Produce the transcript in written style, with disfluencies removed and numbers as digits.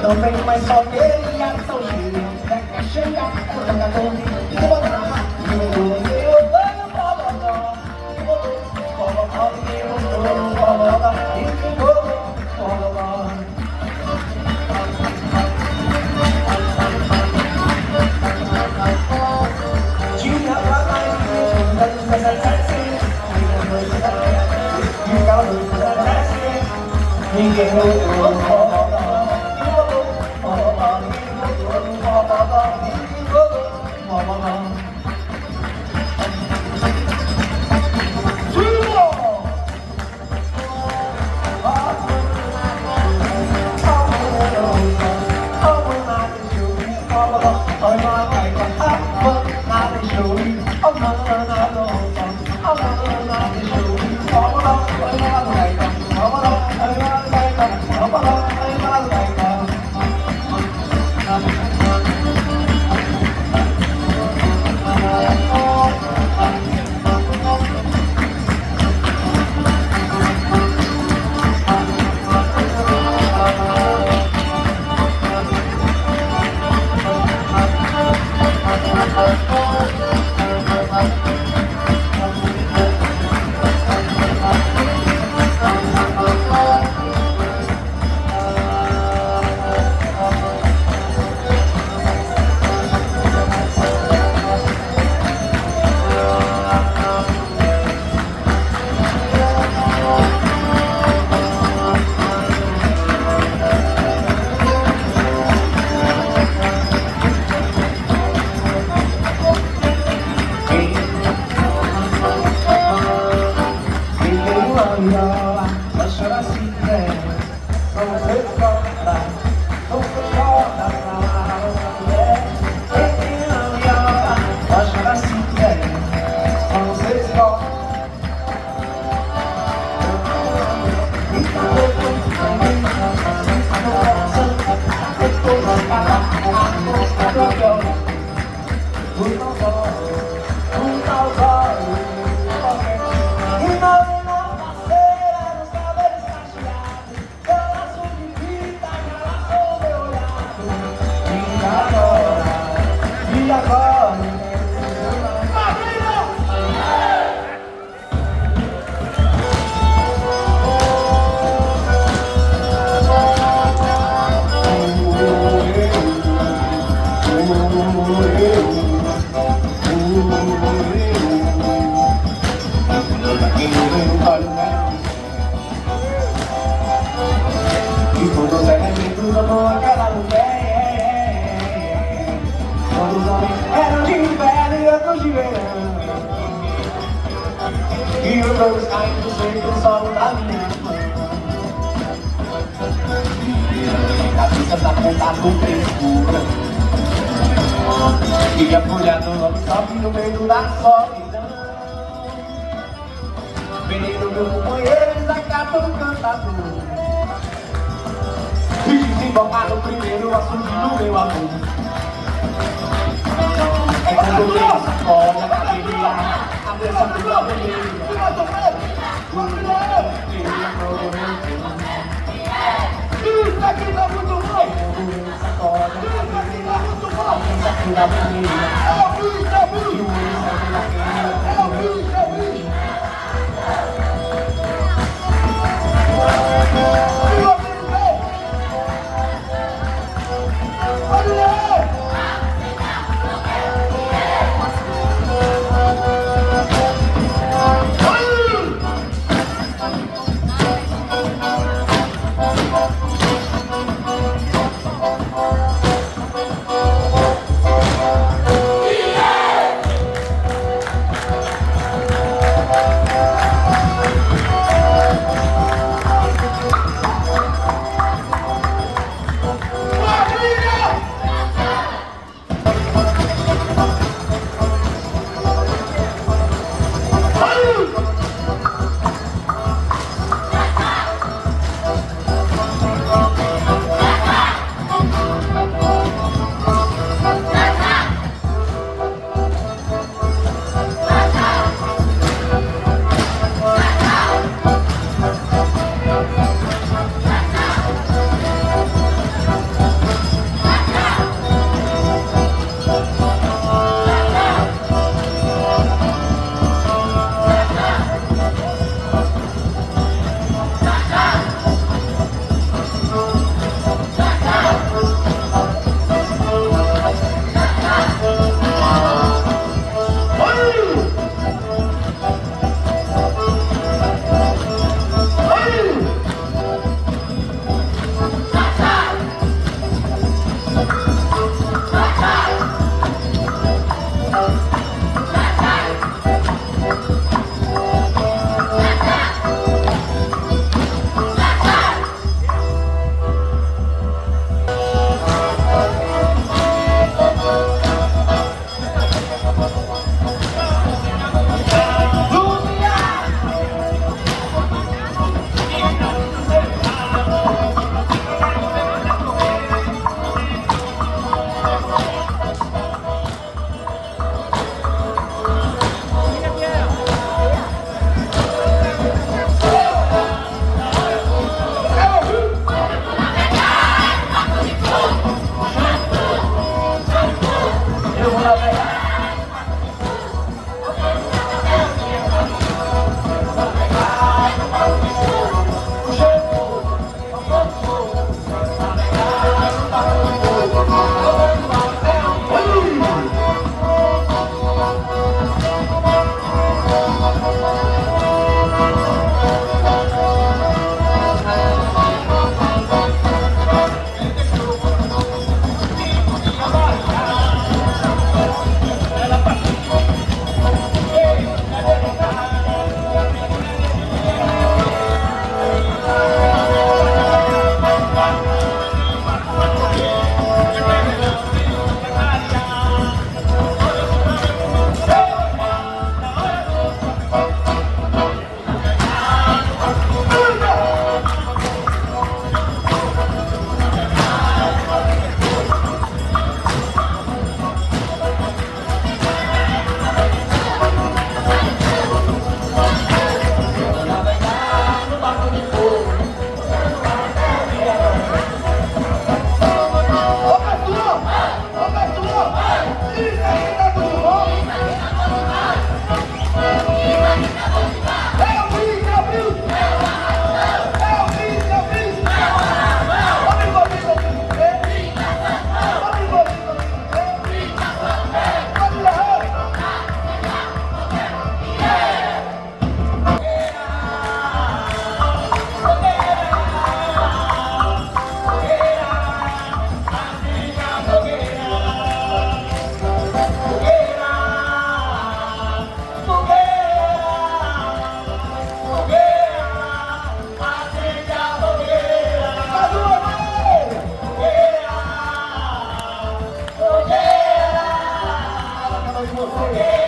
Também, mas só queria são giro. Quer chegar, eu tô cagando. E vou botar, e eu dou, e eu dou, pobocó. E vou dou, pobocó, e eu dou, pobocó. E eu dou, pobocó. Tinha pra mais de 20 anos, mas é assim. E cada noite é assim. Ninguém ouviu, pobocó. Vai chorar se quiser, só você chora, só você chora pra lá, mulher. Quem não llora, vai chorar se quiser, só você chora. E quando os elementos amou aquela mulher, quando os homens eram de inverno e outros de verão, e os dois caindo sempre no solo da minha mão, cabeças apontadas com frescura, e a folha do nome sobe no meio da solidão. Veneno, meu companheiro, desacatou o cantador, e desembocar no primeiro assunto do meu amor. É quando eu vejo essa corda cabeluda, a dança do meu vermelho. Isso aqui tá muito bom! Essa corda cabeluda, a dança do meu vermelho. É o bicho, é o bicho! É o bicho, é o bicho! Hey!